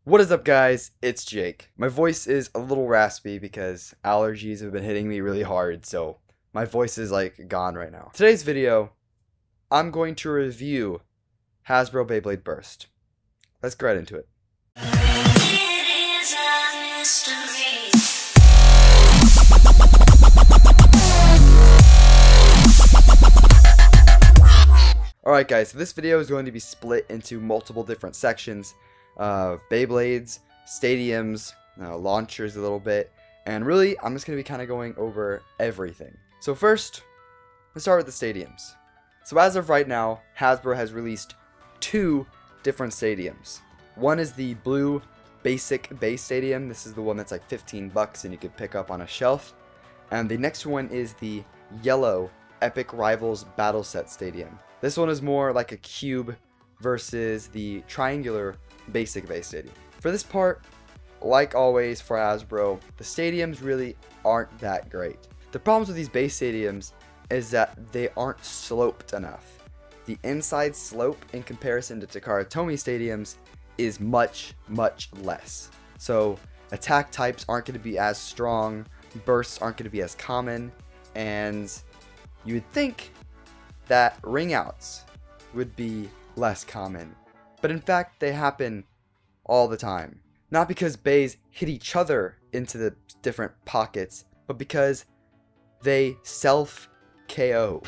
What is up, guys? It's Jake. My voice is a little raspy because allergies have been hitting me really hard, so my voice is like gone right now. Today's video, I'm going to review Hasbro Beyblade Burst. Let's get right into it. Alright guys, so this video is going to be split into multiple different sections. Beyblades, stadiums, launchers a little bit, and really I'm just going to be kind of going over everything. So first, let's start with the stadiums. So as of right now, Hasbro has released two different stadiums. One is the blue basic base stadium. This is the one that's like $15 and you could pick up on a shelf. And the next one is the yellow Epic Rivals Battle Set Stadium. This one is more like a cube versus the triangular basic base stadium. For this part, like always for Hasbro, the stadiums really aren't that great. The problems with these base stadiums is that they aren't sloped enough. The inside slope in comparison to Takara Tomy stadiums is much less. So attack types aren't going to be as strong, bursts aren't going to be as common, and you would think that ring outs would be less common. But in fact, they happen all the time. Not because bays hit each other into the different pockets, but because they self-KO.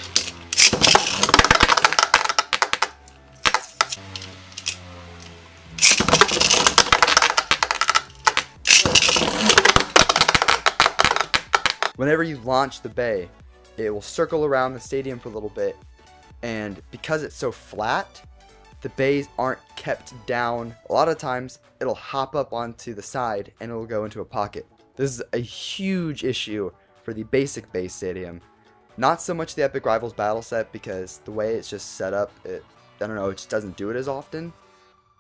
Whenever you launch the bay, it will circle around the stadium for a little bit, and because it's so flat, the bays aren't kept down. A lot of times it'll hop up onto the side and it'll go into a pocket. This is a huge issue for the basic base stadium. Not so much the Epic Rivals Battle Set, because the way it's just set up, I don't know, it just doesn't do it as often.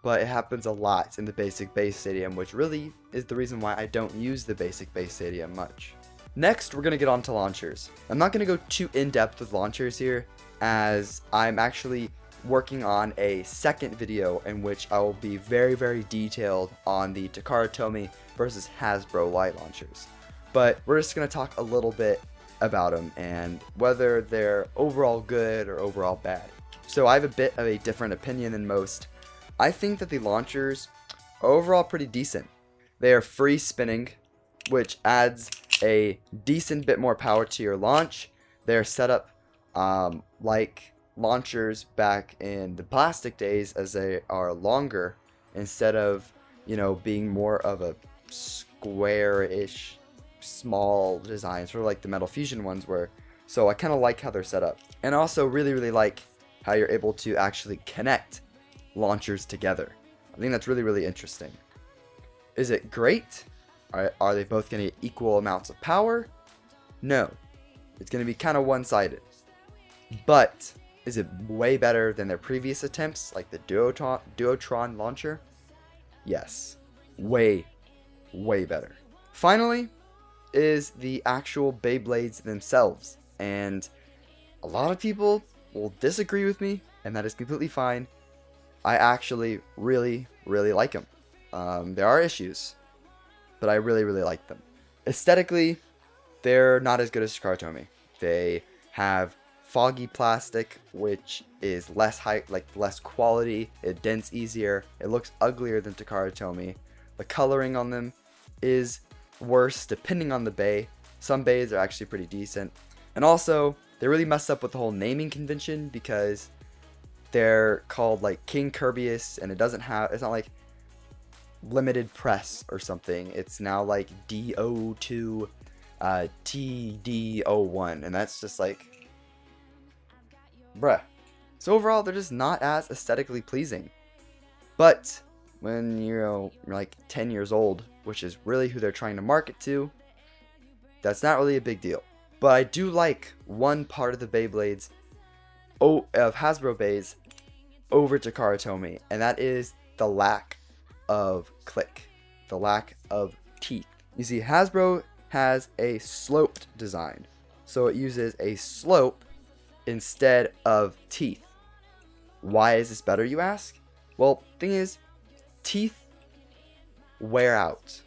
But it happens a lot in the basic base stadium, which really is the reason why I don't use the basic base stadium much. Next, we're going to get on to launchers. I'm not going to go too in-depth with launchers here, as I'm actually working on a second video in which I will be very detailed on the Takara Tomy versus Hasbro light launchers. But we're just going to talk a little bit about them and whether they're overall good or overall bad. So I have a bit of a different opinion than most. I think that the launchers are overall pretty decent. They are free spinning, which adds a decent bit more power to your launch. They're set up like launchers back in the plastic days, as they are longer instead of, you know, being more of a square-ish small design, sort of like the Metal Fusion ones were. So I kind of like how they're set up, and also really like how you're able to actually connect launchers together. I think that's really interesting. Is it great? Are they both going to get equal amounts of power? No. It's going to be kind of one-sided. But is it way better than their previous attempts, like the Duotron launcher? Yes. Way better. Finally is the actual Beyblades themselves. And a lot of people will disagree with me, and that is completely fine. I actually really like them. There are issues, but I really like them. Aesthetically, they're not as good as Takara Tomy. They have foggy plastic, which is less less quality. It dents easier. It looks uglier than Takara Tomy. The coloring on them is worse depending on the bay. Some bays are actually pretty decent. And also, they really messed up with the whole naming convention, because they're called like King Kirbyus, and it's not like limited press or something. It's now like DO2 TD01, and that's just like, bruh. So overall, they're just not as aesthetically pleasing. But when you're like 10 years old, which is really who they're trying to market to, that's not really a big deal. But I do like one part of the Beyblades of Hasbro Bays over Takara Tomy, and that is the lack of click, the lack of teeth. You see, Hasbro has a sloped design, so it uses a slope instead of teeth. Why is this better, you ask? Well, thing is, teeth wear out.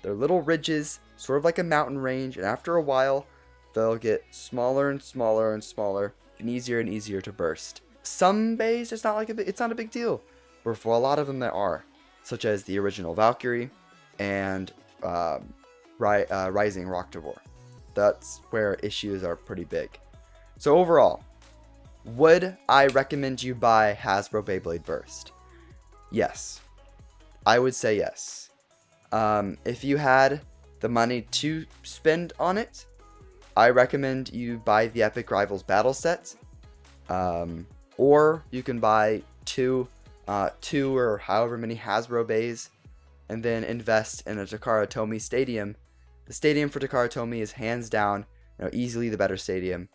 They're little ridges, sort of like a mountain range, and after a while, they'll get smaller and smaller and smaller, and easier to burst. Some bays, it's not a big deal, but for a lot of them there are, such as the original Valkyrie and Rising Rocktavor. That's where issues are pretty big. So overall, would I recommend you buy Hasbro Beyblade Burst? Yes. I would say yes. If you had the money to spend on it, I recommend you buy the Epic Rivals Battle Set. Or you can buy two or however many Hasbro bays and then invest in a Takara Tomy stadium. The stadium for Takara Tomy is hands down, easily the better stadium.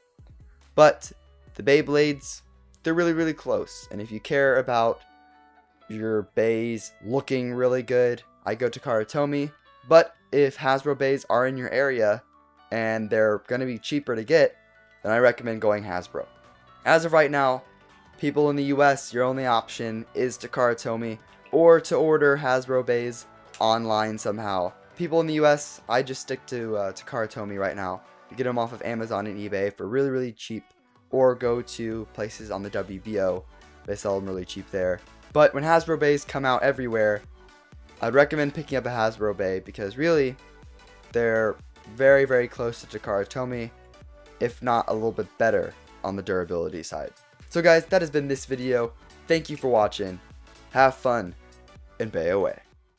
But the Beyblades, they're really close. And if you care about your bays looking really good, I go Takara Tomy. But if Hasbro bays are in your area and they're going to be cheaper to get, then I recommend going Hasbro. As of right now, people in the US, your only option is Takara Tomy or to order Hasbro bays online somehow. People in the US, I just stick to Takara Tomy right now. You get them off of Amazon and eBay for really cheap, or go to places on the WBO. They sell them really cheap there. But when Hasbro bays come out everywhere, I'd recommend picking up a Hasbro bay because really, they're very close to Takara Tomy, if not a little bit better on the durability side. So guys, that has been this video. Thank you for watching. Have fun and bay away.